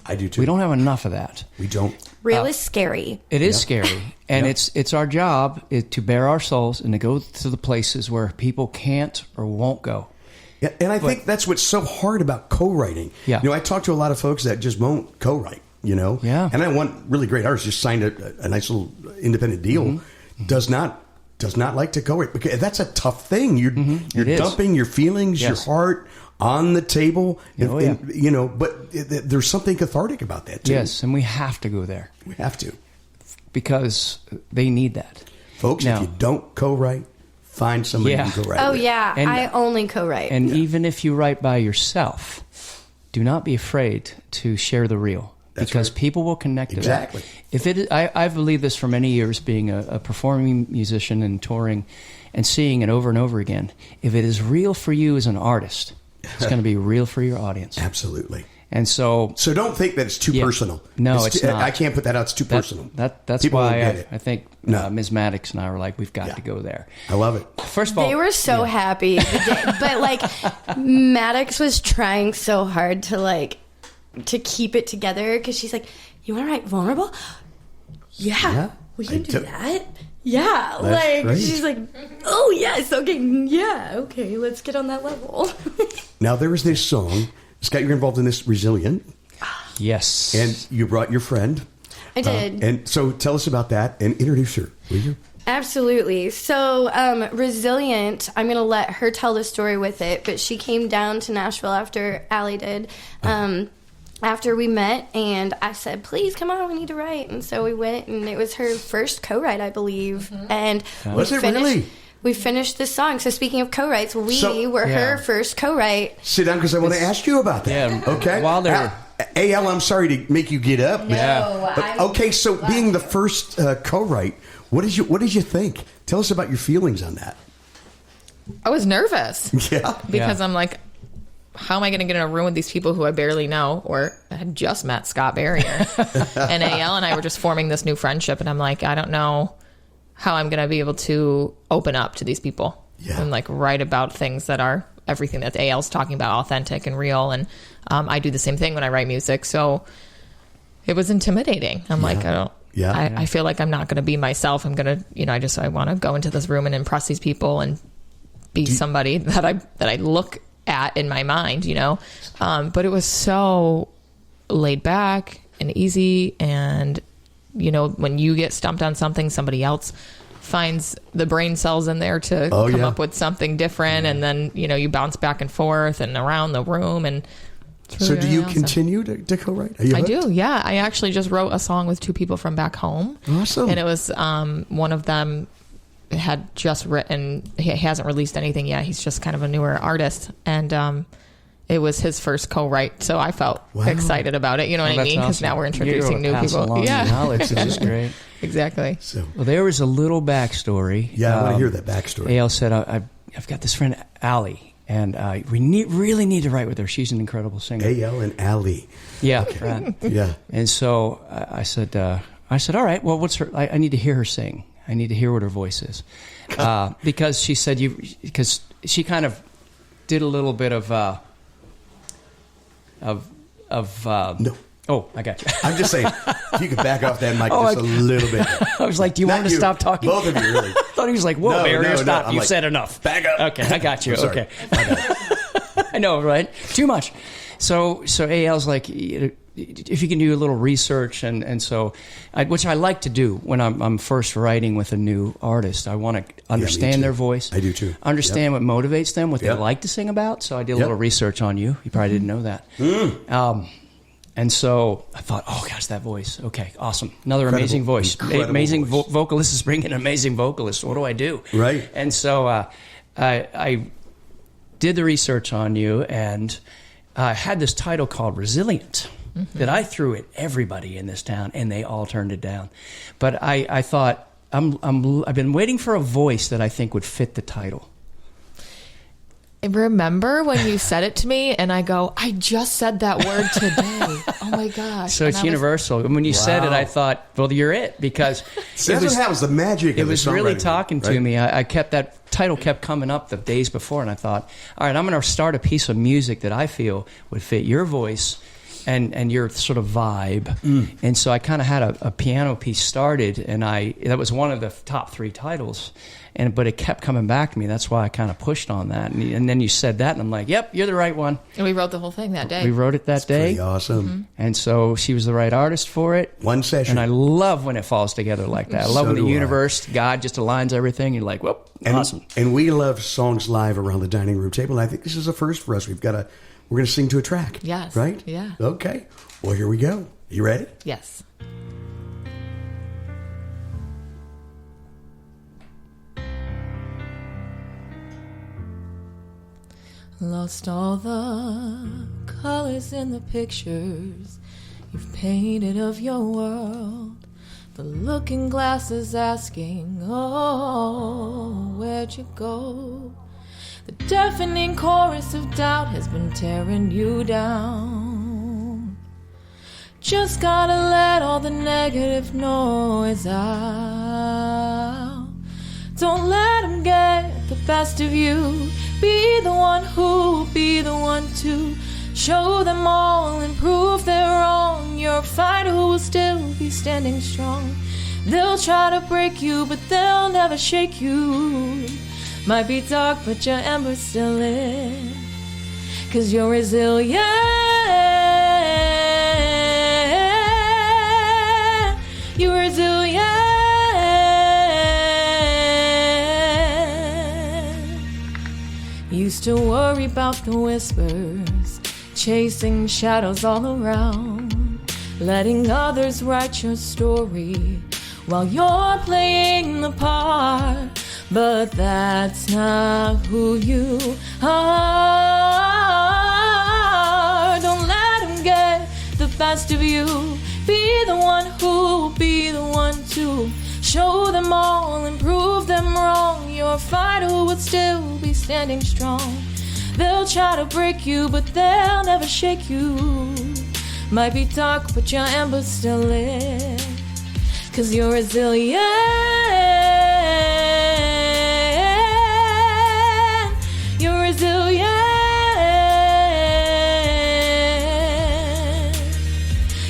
I do too. We don't have enough of that. We don't. Real is scary. It is scary. And it's our job to bare our souls and to go to the places where people can't or won't go. Yeah, and I think that's what's so hard about co-writing. Yeah. I talk to a lot of folks that just won't co-write, Yeah. And I want really great artists, just signed a nice little independent deal, does not like to co-write, because that's a tough thing. You're dumping your feelings, your heart on the table, but there's something cathartic about that too. Yes, and we have to go there. We have to. Because they need that. Folks, if you don't co-write, find somebody you can co-write with. And I only co-write. And even if you write by yourself, do not be afraid to share the reel. That's because right. people will connect to Exactly. that. If it is, I've believed this for many years, being a performing musician and touring and seeing it over and over again. If it is real for you as an artist, it's going to be real for your audience. Absolutely. And so don't think that it's too personal. No, it's not. I can't put that out. It's too personal. That's People why won't get it. I think Ms. Maddox and I were like, we've got to go there. I love it. First of all, they were so happy, but Maddox was trying so hard to keep it together, because she's like, "You want to write vulnerable? Yeah, we can do that. Yeah, great. she's like, oh yes, okay, let's get on that level." Now there was this song. Scott, you're involved in this, Resilient. yes, And you brought your friend. I did. And so tell us about that and introduce her, will you? Absolutely. So, Resilient, I'm going to let her tell the story with it, but she came down to Nashville after Āelle did, after we met, and I said, please, come on, we need to write. And so we went, and it was her first co-write, I believe. And was it really? We finished this song. So speaking of co-writes, we were her first co-write. Sit down, because I want to ask you about that. Yeah. Okay. While they're Āelle, I'm sorry to make you get up. No, but, okay, so being the first co-write, what did you think? Tell us about your feelings on that. I was nervous. Yeah. Because I'm like, how am I going to get in a room with these people who I barely know or had just met, Scott Barrier? And Āelle and I were just forming this new friendship, and I'm like, I don't know how I'm going to be able to open up to these people and write about things that are everything that Āelle's talking about, authentic and real. And I do the same thing when I write music. So it was intimidating. I'm like, I feel like I'm not going to be myself. I'm going to, I want to go into this room and impress these people and be somebody that I look at in my mind, but it was so laid back and easy. And when you get stumped on something, somebody else finds the brain cells in there to come up with something different. And then, you bounce back and forth and around the room. And really, so do you continue to co-write? I do. Yeah. I actually just wrote a song with two people from back home. Awesome. And it was, one of them had just written, he hasn't released anything yet. He's just kind of a newer artist. And, it was his first co-write, so I felt excited about it. You know what I mean? Because now we're introducing new people. Knowledge. This is great. Exactly. So, well, there was a little backstory. Yeah, I want to hear that backstory. Āelle said, I've got this friend, Āelle, and we really need to write with her. She's an incredible singer. Āelle and Āelle. Yeah. Okay. Right. Yeah. And so I said, all right, well, what's her? I need to hear her sing. I need to hear what her voice is. Because she said, because she kind of did a little bit of Oh, I got you. I'm just saying, if you could back off that mic just a little bit. I was like, do you want me to stop talking? Both of you, really. I thought he was like, whoa, Barry, stop. I'm You've like, said enough. Back up. Okay, I got you. I'm sorry. Okay. I know, right? Too much. So Āelle's like, if you can do a little research, and so, which I like to do when I'm first writing with a new artist. I want to understand their voice. I do too. Understand what motivates them, what they like to sing about. So I did a little research on you. You probably didn't know that. And so I thought, oh gosh, that voice. Okay, awesome. Another amazing voice. Amazing vocalist is bringing an amazing vocalist. What do I do? Right. And so I did the research on you, and had this title called Resilient that I threw at everybody in this town, and they all turned it down. But I thought, I've been waiting for a voice that I think would fit the title. I remember when you said it to me, and I go, I just said that word today. Oh my gosh. So it's universal. And when you said it, I thought, well, you're it, because that's what happens, the magic of the it was really songwriting, talking to me. I kept that title kept coming up the days before, and I thought, all right, I'm going to start a piece of music that I feel would fit your voice and your sort of vibe. And so I kind of had a piano piece started, and that was one of the top 3 titles. But it kept coming back to me. That's why I kind of pushed on that. And then you said that, and I'm like, yep, you're the right one. And we wrote the whole thing that day. We wrote it that day. Pretty awesome. And so she was the right artist for it. One session. And I love when it falls together like that. I love when the universe, God just aligns everything. You're like, whoop, awesome. And we love songs live around the dining room table. And I think this is a first for us. We're going to sing to a track. Yes. Right? Yeah. Okay. Well, here we go. You ready? Yes. Lost all the colors in the pictures you've painted of your world. The looking glass is asking, oh, where'd you go? The deafening chorus of doubt has been tearing you down. Just gotta let all the negative noise out. Don't let them get the best of you. Be the one who, be the one to show them all and prove they're wrong. You're a fighter who will still be standing strong. They'll try to break you, but they'll never shake you. Might be dark, but your ember's still lit. 'Cause you're resilient. You're resilient. Used to worry about the whispers, chasing shadows all around, letting others write your story while you're playing the part. But that's not who you are. Don't let them get the best of you. Be the one who, be the one to show them all and prove them wrong. You're a fighter who would still be standing strong. They'll try to break you, but they'll never shake you. Might be dark, but your ember's still lit. 'Cause you're resilient. You're resilient.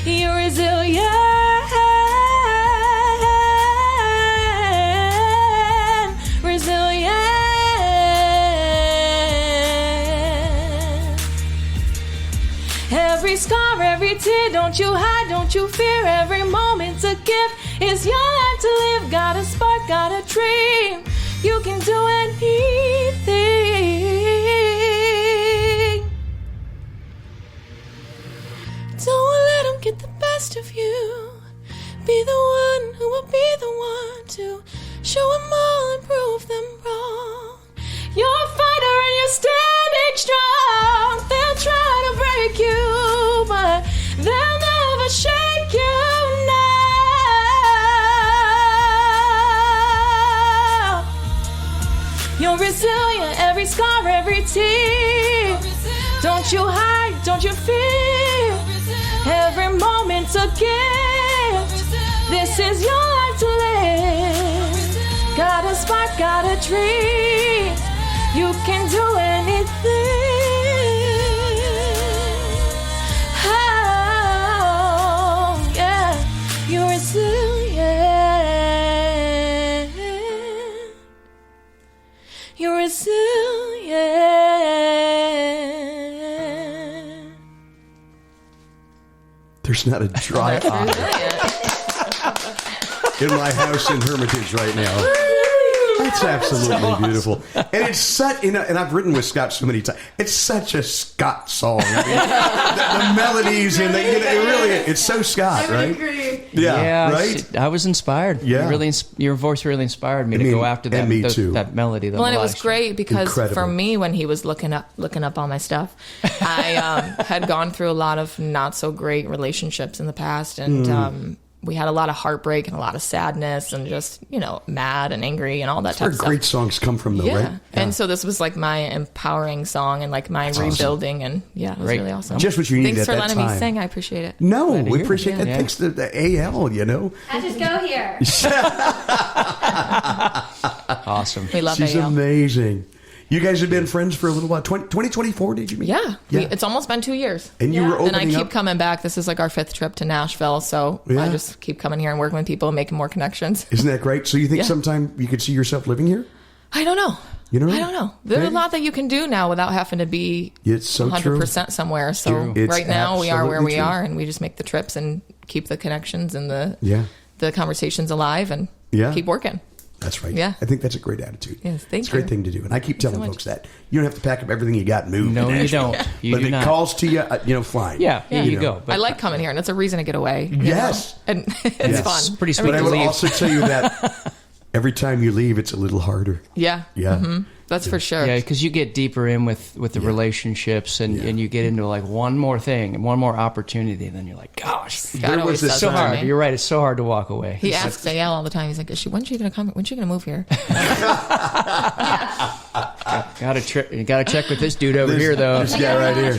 You're resilient. Every scar, every tear, don't you hide, don't you fear. Every moment's a gift, it's your life to live. Got a spark, got a dream, you can do anything. Don't let them get the best of you. Be the one who will be the one to show them all and prove them wrong. You're a fighter and you're standing strong. They'll try to break you, but they'll never shake you now. You're resilient, every scar, every tear. Don't you hide, don't you fear. Every moment's a gift. This is your life to live. Got a spark, got a dream. You can do anything. Oh, you're resilient. There's not a dry eye in my house in Hermitage right now. It's absolutely beautiful, and it's such. And I've written with Scott so many times. It's such a Scott song. I mean, the melodies and it's so Scott, right? Yeah, right. I was inspired. Yeah, your voice really inspired me to go after that. Me too. That melody. Well, and it was great because Incredible. for me, when he was looking up all my stuff, I had gone through a lot of not so great relationships in the past, and we had a lot of heartbreak and a lot of sadness and just, mad and angry and all that type of stuff. Great songs come from, though, right? Yeah. And so this was like my empowering song and like my rebuilding. Awesome. And yeah, it was really awesome. Just what you needed Thanks at for that letting time. me sing. I appreciate it. No, we appreciate that. Thanks to the Āelle, I just go here. Awesome. We love She's Āelle. amazing. You guys have been friends for a little while. 2024, did you meet? Yeah. It's almost been 2 years. And you were opening And I keep up. coming back. This is like our 5th trip to Nashville. So I just keep coming here and working with people and making more connections. Isn't that great? So you think sometime you could see yourself living here? I don't know. You know? I don't know. There's a lot that you can do now without having to be It's so 100% somewhere. So right now we are where we are, and we just make the trips and keep the connections and the conversations alive and keep working. That's right. Yeah. I think that's a great attitude. Yes, thank it's a great you. thing to do. And I keep telling folks that. You don't have to pack up everything you got and move. No, to you Nashville. don't. You but do if not. it calls to you, fine. Yeah, you go. I like coming here, and it's a reason to get away. you Yes. know? And it's fun. It's pretty sweet But I to will leave. also tell you that every time you leave, it's a little harder. Yeah. Yeah. Mm-hmm. That's for sure. Yeah, because you get deeper in with the relationships, and you get into like one more thing and one more opportunity, and then you're like, gosh, God always this says so that to hard. me. You're right. It's so hard to walk away. He asks Āelle all the time. He's like, when's she going to come? When's she going to move here? You gotta check with this dude over here, though. This guy right here.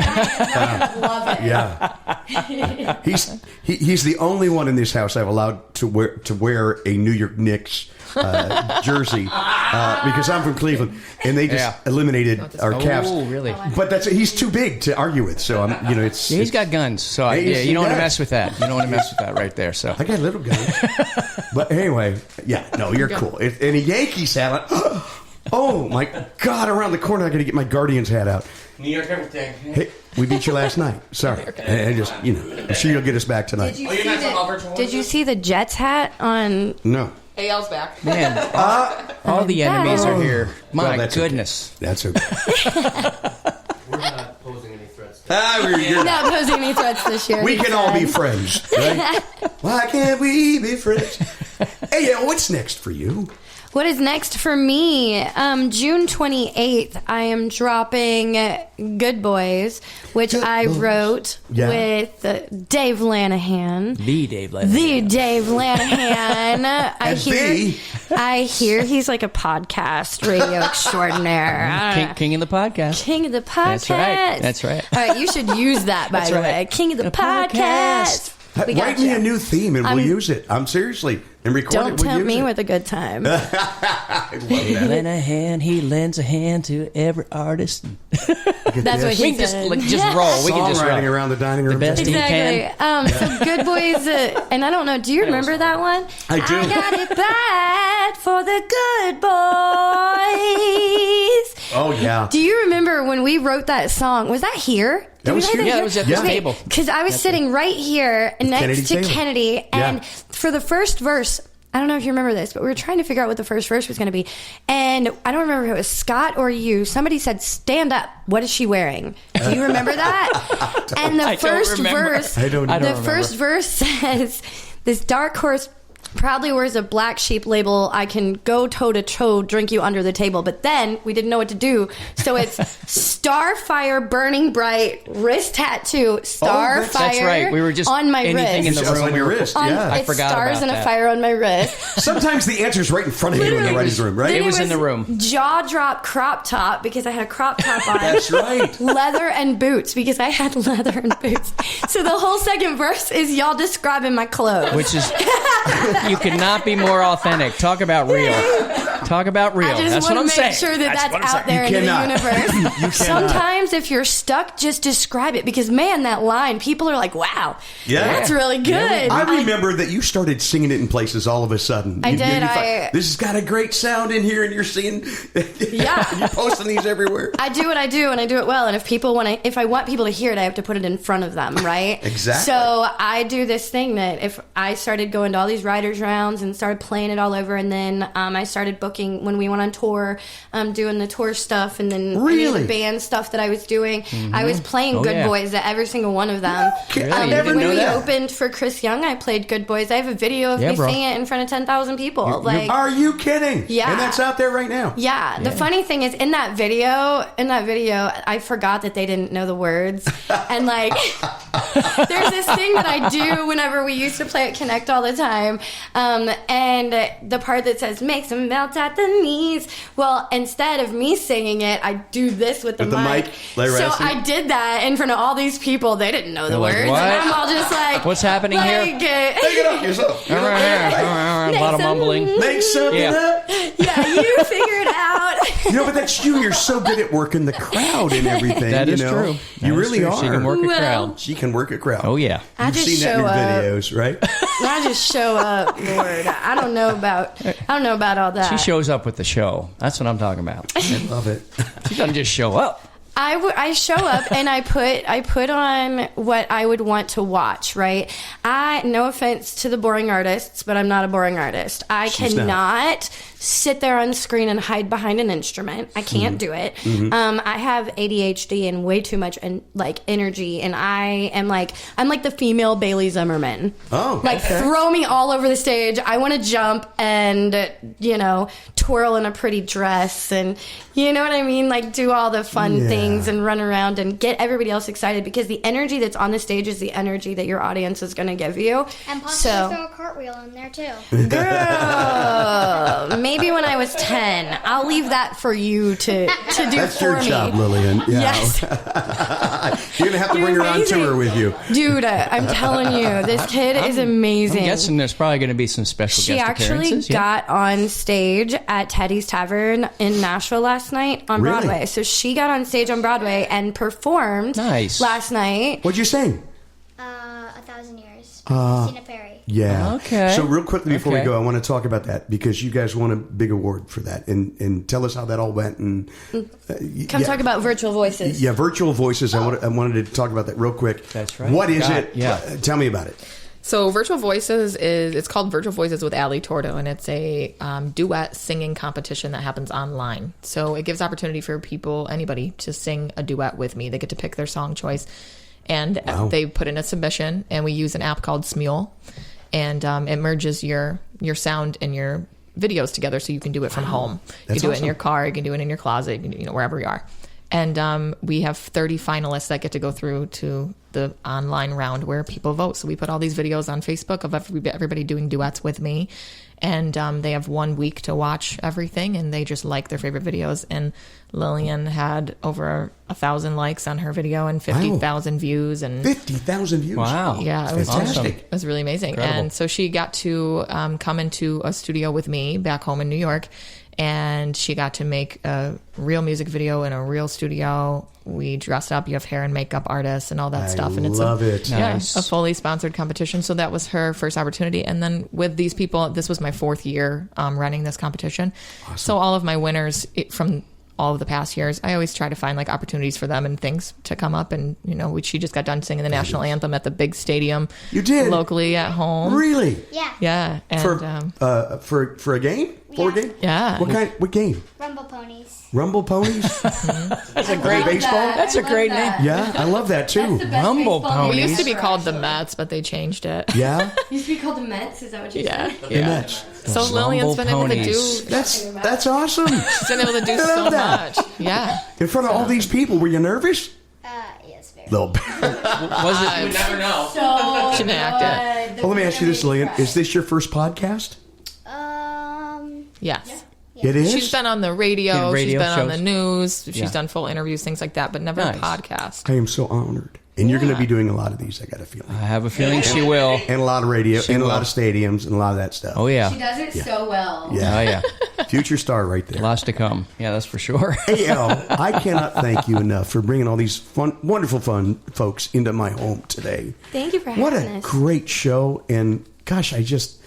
Love it. Yeah. He's the only one in this house I've allowed to wear a New York Knicks jersey because I'm from Cleveland, and they just eliminated our Cavs. Oh, really? But he's too big to argue with. So He's got guns, so you don't want to mess with that. You don't want to mess with that right there. So I got little guns. But anyway, you're cool. And a Yankees hat. Oh my God! Around the corner, I got to get my Guardians hat out. New York everything. Hey, we beat you last night. Sorry, and just I'm sure you'll get us back tonight. Did you see the Jets hat on? No. Āelle's back. Man, all the enemies are here. My that's goodness. Okay. That's okay. We're not posing any threats. You're Not posing any threats this year. We he can all said. be friends, right? Why can't we be friends? Hey, what's next for you? What is next for me? June 28th, I am dropping Good Boys, which I wrote with Dave Lanahan. The Dave Lanahan. The Dave Lanahan. I And hear he's like a podcast radio extraordinaire. King of the podcast. King of the podcast. That's right. All right, you should use that, by That's the right. way. King of the podcast. We got Write me you. a new theme and we'll use it. I'm seriously. And record Don't it. We'll tempt use me it. with a good time. I love that. Lend a hand, he lends a hand to every artist. That's what We he can said. just roll. We can just Songwriting roll. around the dining room. best table. Exactly. So Good Boys, and I don't know, do you remember that one? I do. I got it bad for the Good Boys. Oh, yeah. Do you remember when we wrote that song? Was that here? That was here. Yeah, it was at this table. Because I was sitting right here next Kennedy to Taylor. Kennedy, and Yeah. for the first verse, I don't know if you remember this, but we were trying to figure out what the first verse was going to be. And I don't remember if it was Scott or you. Somebody said, "Stand up. What is she wearing?" Do you remember that? And the I don't first remember. verse, I don't the remember. first verse says, "This dark horse probably wears a black sheep label. I can go toe to toe, drink you under the table." But then we didn't know what to do, so it's Starfire burning bright wrist tattoo. Starfire. That's right. We were just on my anything wrist. in the Just room. on your wrist. On, Yeah. I it's forgot stars about and a that. fire on my wrist. Sometimes the answer's right in front of you in the writing room, right? It was in the room. Jaw drop crop top because I had a crop top on. That's right. Leather and boots because I had leather and boots. So the whole second verse is y'all describing my clothes. Which is, you could not be more authentic. Talk about real. Talk about real. I just That's what want I'm to make saying. sure that That's what that's I'm out saying. there You in the cannot. universe. You cannot. Sometimes if you're stuck, just describe it because, man, that line, people are like, wow, Yeah. that's really good. I remember that you started singing it in places all of a sudden. I You did, find, this has got a great sound in here, and you're singing. Yeah. You're posting these everywhere. I do what I do, and I do it well. And if I want people to hear it, I have to put it in front of them, right? Exactly. So I do this thing that if I started going to all these writers' rounds and started playing it all over, and then I started booking when we went on tour, doing the tour stuff, and then any of Really? the band stuff that I was doing. I was playing Oh, Good yeah. Boys at every single one of them. Okay, I never when knew we that. opened for Chris Young, I played Good Boys. I have a video of Yeah, me bro. singing it in front of 10,000 people. Are you kidding? Yeah. And that's out there right now. Yeah, the funny thing is in that video, I forgot that they didn't know the words. And like there's this thing that I do whenever we used to play at Connect all the time. And the part that says makes them melt at the knees. Well, instead of me singing it, I do this with the With the mic, like So Rassi? I did that in front of all these people. They didn't know the They're like, words. "What? And I'm all just like, What's happening here?" Take it off yourself. All right. A lot of mumbling. Make something Yeah. up. Yeah, you figure it out. But that's you. You're so good at working the crowd and everything. That is you know? true. You That is really true. are. She can work a Well, crowd. She can work a crowd. Oh, yeah. I You've just seen that in show your up. videos, right? I just show up, Lord. I don't know about all that. She shows up with the show. That's what I'm talking about. I love it. She doesn't just show up. I show up and I put on what I would want to watch, right? No offense to the boring artists, but I'm not a boring artist. I She's cannot sit there on screen and hide behind an instrument. I can't do it. I have ADHD and way too much energy, and I'm like the female Bailey Zimmerman. Oh, like okay. throw me all over the stage. I want to jump and twirl in a pretty dress, and you know what I mean, like do all the fun things and run around and get everybody else excited, because the energy that's on the stage is the energy that your audience is going to give you. And possibly throw a cartwheel in there too. Girl, maybe when I was 10. I'll leave that for you to do That's for your me. job, Lillian. Yeah. Yes. You're going to have to bring her on amazing. tour with you. Dude, I'm telling you, this kid is amazing. I'm guessing there's probably going to be some special She guest actually appearances. Yeah. got on stage at Teddy's Tavern in Nashville last night on Really? Broadway. So she got on stage on Broadway and performed Nice. last night. What'd you sing? 1,000 Years. Christina Perry. Yeah. Okay. So real quickly before we Okay. go, I want to talk about that because you guys won a big award for that, and tell us how that all went. And Come talk about virtual voices. Yeah, virtual voices. I wanted to talk about that real quick. That's right. What is God, it? yeah. Tell me about it. So Virtual Voices it's called Virtual Voices with Āelle Tordo, and it's a duet singing competition that happens online. So it gives opportunity for anybody to sing a duet with me. They get to pick their song choice, and they put in a submission, and we use an app called Smule, and it merges your sound and your videos together, so you can do it from home. You That's can do it in awesome. your car, you can do it in your closet, you can, wherever you are. And we have 30 finalists that get to go through to the online round where people vote. So we put all these videos on Facebook of everybody doing duets with me. And they have 1 week to watch everything, and they just like their favorite videos. And Lillian had over 1,000 likes on her video and 50,000 views. And 50,000 views. Wow. yeah, it was Fantastic. It was really amazing. Incredible. And so she got to come into a studio with me back home in New York, and she got to make a real music video in a real studio. We dressed up. You have hair and makeup artists and all that stuff. And it's love it. Nice. a fully sponsored competition. So that was her first opportunity. And then with these people, this was my 4th year running this competition. So all of my winners from all of the past years, I always try to find opportunities for them and things to come up. And she just got done singing the national anthem at the big stadium. You did? Locally at home. Really? Yeah. Yeah. And For a game? For a game? Yeah. What game? Rumble Ponies. Rumble Ponies? That's a great baseball? That's a great name. Yeah, I love that too. Rumble we used to ponies. be called the Mets, but they changed it. Yeah? Used to be called the Mets, is that what you Yeah. said? The Mets. So Lillian's been able to do. ponies. That's awesome. She's been able to do I so love that. much. Yeah. In front of all these people, were you nervous? Yes, very. Little bit. Was it? You never know. So She didn't act Well, let me ask you this, Lillian. Is this your first podcast? Yes. It is? She's been on the radio. In radio she's been on shows? the news. She's Yeah. done full interviews, things like that, but never Nice. a podcast. I am so honored And you're going to be doing a lot of these, I got a feeling. I have a feeling she will. And a lot of radio, She and a will. lot of stadiums, and a lot of that stuff. Oh, yeah. She does it so well. Yeah. Oh, yeah. Future star right there. Lots to come. Yeah, that's for sure. Āelle, I cannot thank you enough for bringing all these wonderful folks into my home today. Thank you for What having a us. great show. And gosh, I just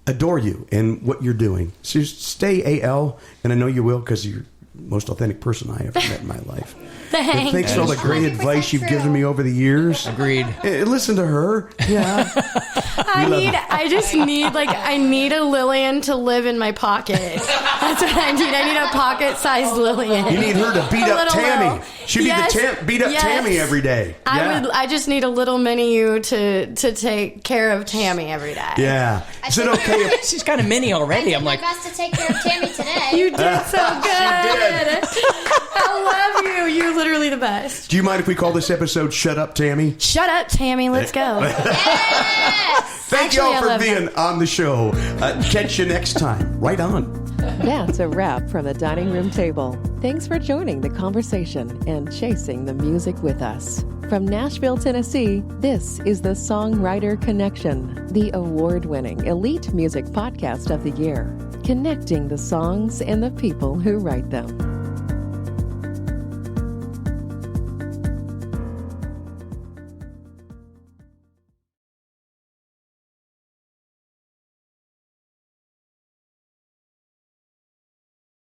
adore you and what you're doing. So stay Āelle, and I know you will because you're the most authentic person I ever met in my life. Thanks. Thanks for all the great 100% advice you've given true. me over the years. Agreed. Listen to her. Yeah. I need a Lillian to live in my pocket. That's what I need. I need a pocket-sized Lillian. You need her to beat A up little Tammy. Lil. She need to beat up Yes. Tammy every day. I just need a little mini you to take care of Tammy every day. Yeah. Is it okay if She's kind of mini already. I'm my like, best to take care of Tammy today. You did so good. did. I love you. You're literally the best. Do you mind if we call this episode Shut Up, Tammy? Shut up, Tammy. Let's go. Thank Actually, y'all I for love being on the show. Catch you next time. Right on. That's a wrap from the dining room table. Thanks for joining the conversation and chasing the music with us. From Nashville, Tennessee, this is the Songwriter Connection, the award-winning elite music podcast of the year, connecting the songs and the people who write them.